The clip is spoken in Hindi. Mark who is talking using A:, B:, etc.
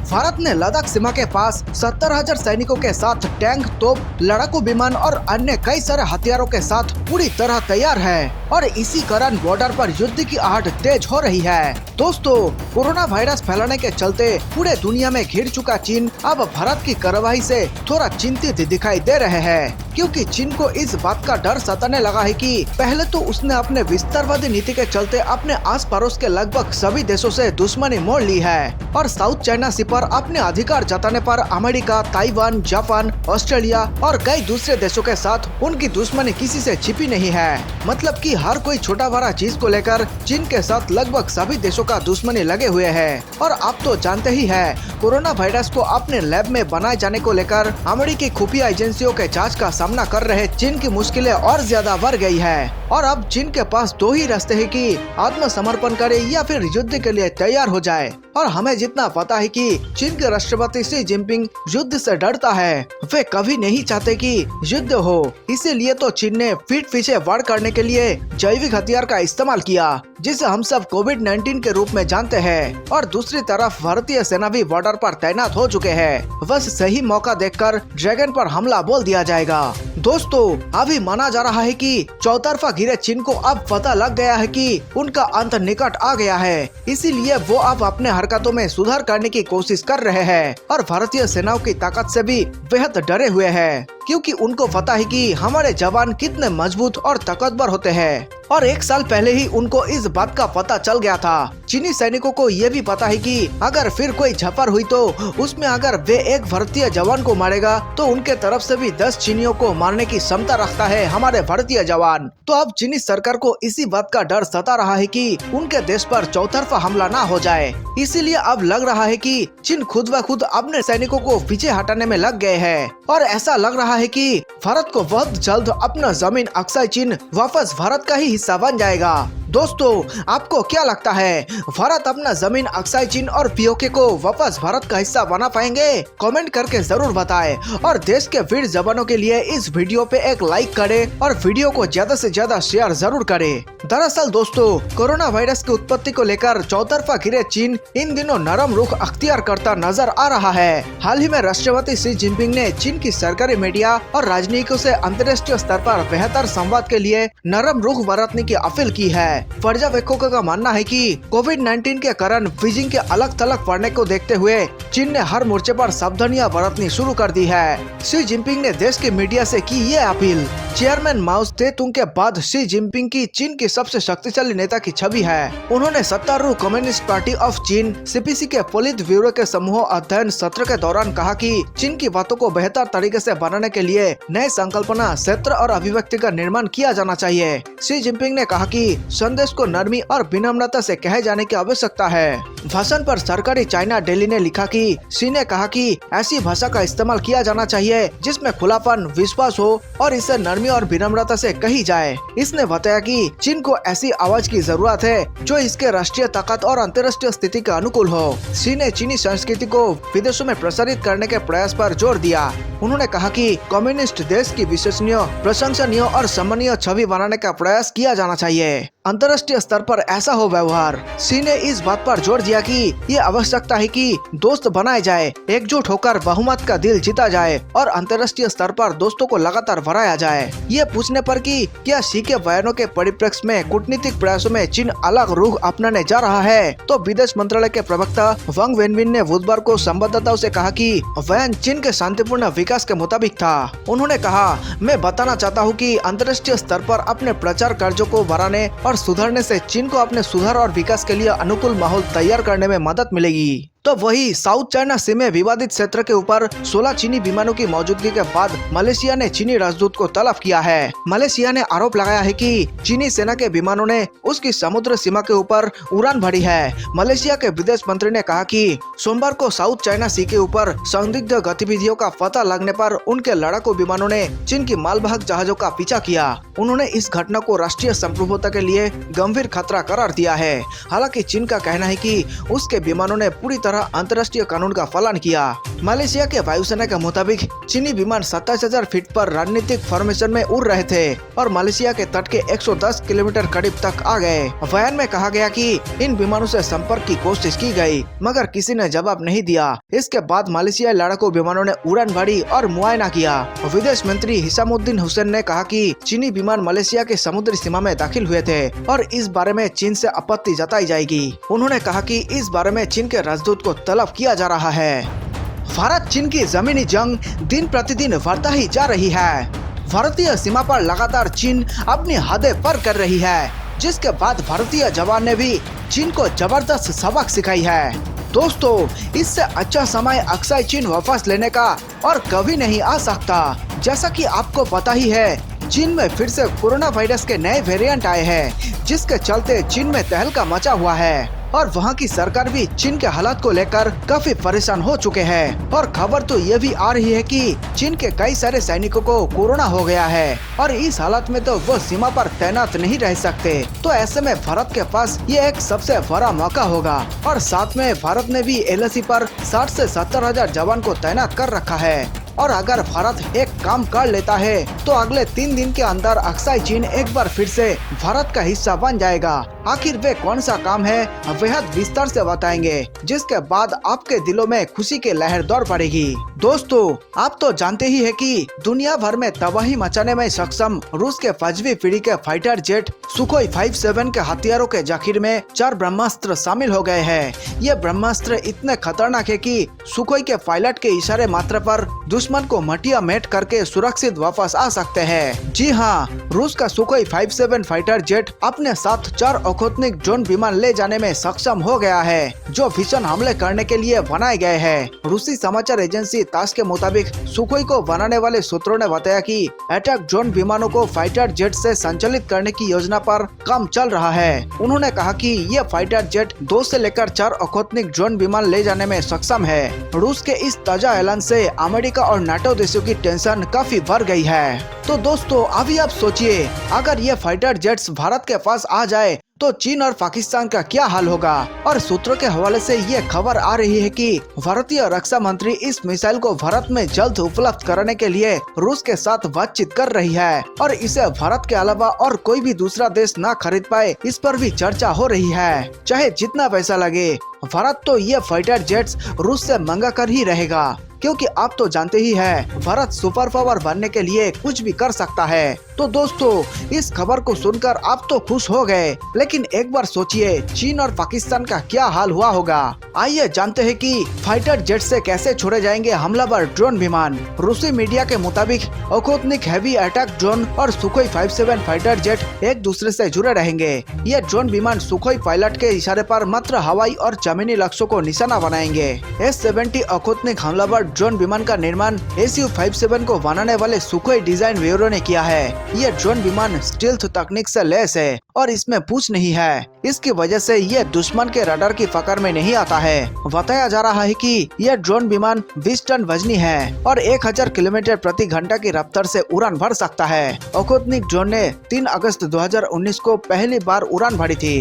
A: भारत ने लद्दाख सीमा के पास 70,000 सैनिकों के साथ टैंक, तोप, लड़ाकू विमान और अन्य कई सारे हथियारों के साथ पूरी तरह तैयार है और इसी कारण बॉर्डर पर युद्ध की आहट तेज हो रही है। दोस्तों, कोरोना वायरस फैलाने के चलते पूरे दुनिया में घिर चुका चीन अब भारत की कार्रवाई से थोड़ा चिंतित दिखाई दे रहे हैं, क्योंकि चीन को इस बात का डर सताने लगा है कि पहले तो उसने अपने विस्तारवादी नीति के चलते अपने आस पड़ोस के लगभग सभी देशों से दुश्मनी मोड़ ली है और साउथ चाइना सी पर अपने अधिकार जताने पर अमेरिका, ताइवान, जापान, ऑस्ट्रेलिया और कई दूसरे देशों के साथ उनकी दुश्मनी किसी से छिपी नहीं है। मतलब कि हर कोई छोटा बड़ा चीज को लेकर चीन के साथ लगभग सभी देशों का दुश्मनी लगे हुए है। और आप तो जानते ही है, कोरोना वायरस को अपने लैब में बनाए जाने को लेकर अमेरिकी खुफिया एजेंसियों के जांच का सामना कर रहे चीन की मुश्किलें और ज्यादा बढ़ गई है। और अब चीन के पास दो ही रास्ते हैं कि आत्मसमर्पण करे या फिर युद्ध के लिए तैयार हो जाए। और हमें जितना पता है कि चीन के राष्ट्रपति शी जिनपिंग युद्ध से डरता है, वे कभी नहीं चाहते कि युद्ध हो। इसीलिए तो चीन ने पीठ पीछे वार करने के लिए जैविक हथियार का इस्तेमाल किया, जिसे हम सब कोविड-19 के रूप में जानते हैं। और दूसरी तरफ भारतीय सेना भी बॉर्डर पर तैनात हो चुके हैं। बस सही मौका देखकर ड्रैगन पर हमला बोल दिया जाएगा। दोस्तों, अभी माना जा रहा है कि चौतरफा घिरे चीन को अब पता लग गया है कि उनका अंत निकट आ गया है। इसीलिए वो अब अपने हरकतों में सुधार करने की कोशिश कर रहे हैं और भारतीय सेनाओं की ताकत से भी बेहद डरे हुए हैं, क्योंकि उनको पता है कि हमारे जवान कितने मजबूत और ताकतवर होते हैं। और एक साल पहले ही उनको इस बात का पता चल गया था। चीनी सैनिकों को ये भी पता है कि अगर फिर कोई झपर हुई तो उसमें अगर वे एक भारतीय जवान को मारेगा तो उनके तरफ से भी 10 चीनियों को मारने की क्षमता रखता है हमारे भारतीय जवान। तो अब चीनी सरकार को इसी बात का डर सता रहा है कि उनके देश पर चौतरफा हमला ना हो जाए। इसीलिए अब लग रहा है कि चीन खुद ब खुद अपने सैनिकों को पीछे हटाने में लग गए हैं। और ऐसा लग रहा है कि भारत को बहुत जल्द अपना जमीन अक्साई चीन वापस भारत का ही हिस्सा बन जाएगा। दोस्तों, आपको क्या लगता है, भारत अपना जमीन अक्साई चीन और पीओके को वापस भारत का हिस्सा बना पाएंगे? कमेंट करके जरूर बताएं और देश के वीर जवानों के लिए इस वीडियो पे एक लाइक करें और वीडियो को ज्यादा से ज्यादा शेयर जरूर करें। दरअसल दोस्तों, कोरोना वायरस की उत्पत्ति को लेकर चौतरफा घिरे चीन इन दिनों नरम रुख अख्तियार करता नजर आ रहा है। हाल ही में राष्ट्रपति शी जिनपिंग ने चीन की सरकारी मीडिया और राजनीतिकों से अंतर्राष्ट्रीय स्तर पर बेहतर संवाद के लिए नरम रुख बरतने की अपील की है। पर्यवेक्षकों का मानना है कि कोविड-19 के कारण बीजिंग के अलग थलग पड़ने को देखते हुए चीन ने हर मोर्चे पर सावधानियां बरतनी शुरू कर दी है। शी जिनपिंग ने देश की मीडिया से की ये अपील। चेयरमैन माओ त्से तुंग के बाद शी जिनपिंग की चीन की सबसे शक्तिशाली नेता की छवि है। उन्होंने सत्तारूढ़ कम्युनिस्ट पार्टी ऑफ चीन (सीपीसी) के पोलित ब्यूरो के समूह अध्ययन सत्र के दौरान कहा कि चीन की बातों को बेहतर तरीके से बनाने के लिए नए संकल्पना, क्षेत्र और अभिव्यक्ति का निर्माण किया जाना चाहिए। शी जिनपिंग ने कहा कि संदेश को नरमी और विनम्रता से कहे जाने की आवश्यकता है। भाषण पर सरकारी चाइना डेली ने लिखा कि शी ने कहा कि ऐसी भाषा का इस्तेमाल किया जाना चाहिए जिसमें खुलापन, विश्वास हो और इसे नरमी और विनम्रता से कही जाए। इसने बताया कि चीन को ऐसी आवाज की जरूरत है जो इसके राष्ट्रीय ताकत और अंतर्राष्ट्रीय स्थिति के अनुकूल हो। शी ने चीनी संस्कृति को विदेशों में प्रसारित करने के प्रयास पर जोर दिया। उन्होंने कहा कि कम्युनिस्ट देश की विश्वसनीय, प्रशंसनीय और सम्मानीय छवि बनाने का प्रयास किया जाना चाहिए। अंतर्राष्ट्रीय स्तर पर ऐसा हो व्यवहार। शी ने इस बात पर जोर दिया कि ये आवश्यकता है कि दोस्त बनाए जाए, एकजुट होकर बहुमत का दिल जीता जाए और अंतर्राष्ट्रीय स्तर पर दोस्तों को लगातार बढ़ाया जाए। ये पूछने पर कि क्या शी के बयानों के परिप्रेक्ष्य में कूटनीतिक प्रयासों में चीन अलग रुख अपनाने जा रहा है, तो विदेश मंत्रालय के प्रवक्ता वांग वेनबिन ने बुधवार को संवाददाताओं से कहा कि बयान चीन के शांतिपूर्ण विकास के मुताबिक था। उन्होंने कहा, मैं बताना चाहता हूँ कि अंतर्राष्ट्रीय स्तर पर अपने प्रचार कार्यों को बढ़ाने और सुधारने से चीन को अपने सुधार और विकास के लिए अनुकूल माहौल तैयार करने में मदद मिलेगी। तो वही साउथ चाइना सी में विवादित क्षेत्र के ऊपर 16 चीनी विमानों की मौजूदगी के बाद मलेशिया ने चीनी राजदूत को तलब किया है। मलेशिया ने आरोप लगाया है कि चीनी सेना के विमानों ने उसकी समुद्र सीमा के ऊपर उड़ान भरी है। मलेशिया के विदेश मंत्री ने कहा कि सोमवार को साउथ चाइना सी के ऊपर संदिग्ध गतिविधियों का पता लगने पर उनके लड़ाकू विमानों ने चीन की मालवाहक जहाजों का पीछा किया। उन्होंने इस घटना को राष्ट्रीय संप्रभुता के लिए गंभीर खतरा करार दिया है। हालांकि चीन का कहना है कि उसके विमानों ने पूरी तरह तरह अंतर्राष्ट्रीय कानून का पालन किया। मलेशिया के वायुसेना के मुताबिक चीनी विमान 27,000 फीट पर रणनीतिक फॉर्मेशन में उड़ रहे थे और मलेशिया के तट के 110 किलोमीटर करीब तक आ गए। बयान में कहा गया कि इन विमानों से संपर्क की कोशिश की गई मगर किसी ने जवाब नहीं दिया। इसके बाद मलेशियाई लड़ाकू विमानों ने उड़ान भरी और मुआयना किया। विदेश मंत्री हिसामुद्दीन हुसैन ने कहा कि चीनी विमान मलेशिया के समुद्री सीमा में दाखिल हुए थे और इस बारे में चीन से आपत्ति जताई जाएगी। उन्होंने कहा कि इस बारे में चीन के राजदूत को तलब किया जा रहा है। भारत चीन की जमीनी जंग दिन प्रतिदिन बढ़ता ही जा रही है। भारतीय सीमा पर लगातार चीन अपनी हदें पार कर रही है, जिसके बाद भारतीय जवान ने भी चीन को जबरदस्त सबक सिखाई है। दोस्तों, इससे अच्छा समय अक्सर चीन वापस लेने का और कभी नहीं आ सकता। जैसा कि आपको पता ही है, चीन में फिर से कोरोना वायरस के नए वेरिएंट आए हैं, जिसके चलते चीन में तहलका मचा हुआ है और वहां की सरकार भी चीन के हालात को लेकर काफी परेशान हो चुके हैं। और खबर तो ये भी आ रही है कि चीन के कई सारे सैनिकों को कोरोना हो गया है और इस हालत में तो वो सीमा पर तैनात नहीं रह सकते। तो ऐसे में भारत के पास ये एक सबसे बड़ा मौका होगा और साथ में भारत ने भी LAC पर 60 से 70 हजार जवान को तैनात कर रखा है। और अगर भारत एक काम कर लेता है तो अगले 3 दिन के अंदर अक्साई चीन एक बार फिर से भारत का हिस्सा बन जाएगा। आखिर वे कौन सा काम है बेहद विस्तार से बताएंगे, जिसके बाद आपके दिलों में खुशी की लहर दौड़ पड़ेगी। दोस्तों, आप तो जानते ही है कि दुनिया भर में तबाही मचाने में सक्षम रूस के 5वीं पीढ़ी के फाइटर जेट सुखोई 57 के हथियारों के जखीर में 4 ब्रह्मास्त्र शामिल हो गए हैं। ये ब्रह्मास्त्र इतने खतरनाक है कि सुखोई के पायलट के इशारे मात्र पर दुश्मन को मटिया मेट करके सुरक्षित वापस आ सकते हैं। जी हाँ, रूस का सुखोई 57 फाइटर जेट अपने साथ 4 अखोत्निक ड्रोन विमान ले जाने में सक्षम हो गया है, जो भीषण हमले करने के लिए बनाए गए हैं। रूसी समाचार एजेंसी तास के मुताबिक सुखोई को बनाने वाले सूत्रों ने बताया कि अटैक ड्रोन विमानों को फाइटर जेट से संचालित करने की योजना पर काम चल रहा है। उन्होंने कहा कि ये फाइटर जेट 2 से लेकर 4 अखोत्निक ड्रोन विमान ले जाने में सक्षम है। रूस के इस ताजा ऐलान से अमेरिका और नाटो देशों की टेंशन काफी बढ़ गई है। तो दोस्तों, अभी आप सोचिए, अगर ये फाइटर जेट्स भारत के पास आ जाए तो चीन और पाकिस्तान का क्या हाल होगा। और सूत्रों के हवाले से ये खबर आ रही है कि भारतीय रक्षा मंत्री इस मिसाइल को भारत में जल्द उपलब्ध कराने के लिए रूस के साथ बातचीत कर रही है और इसे भारत के अलावा और कोई भी दूसरा देश न खरीद पाए, इस पर भी चर्चा हो रही है। चाहे जितना पैसा लगे, भारत तो ये फाइटर जेट्स रूस से मंगा कर ही रहेगा, क्योंकि आप तो जानते ही हैं, भारत सुपर पावर बनने के लिए कुछ भी कर सकता है। तो दोस्तों, इस खबर को सुनकर आप तो खुश हो गए, लेकिन एक बार सोचिए चीन और पाकिस्तान का क्या हाल हुआ होगा। आइए जानते हैं कि फाइटर जेट से कैसे छोड़े जाएंगे हमलावर ड्रोन विमान। रूसी मीडिया के मुताबिक अखोत्निक हैवी अटैक ड्रोन और सुखोई 57 फाइटर जेट एक दूसरे से जुड़े रहेंगे। ये ड्रोन विमान सुखोई पायलट के इशारे पर मात्र हवाई और जमीनी लक्ष्यों को निशाना बनाएंगे। S-70 अखोत्निक हमलावर ड्रोन विमान का निर्माण Su-57 को बनाने वाले सुखोई डिजाइन ब्यूरो ने किया है। ये ड्रोन विमान स्टील्थ तकनीक से लैस है और इसमें पूंछ नहीं है। इसकी वजह से ये दुश्मन के रडार की पकड़ में नहीं आता है। बताया जा रहा है कि यह ड्रोन विमान 20 टन वजनी है और 1000 किलोमीटर प्रति घंटा की रफ्तार से उड़ान भर सकता है। अखोत्निक ड्रोन ने 3 अगस्त 2019 को पहली बार उड़ान भरी थी।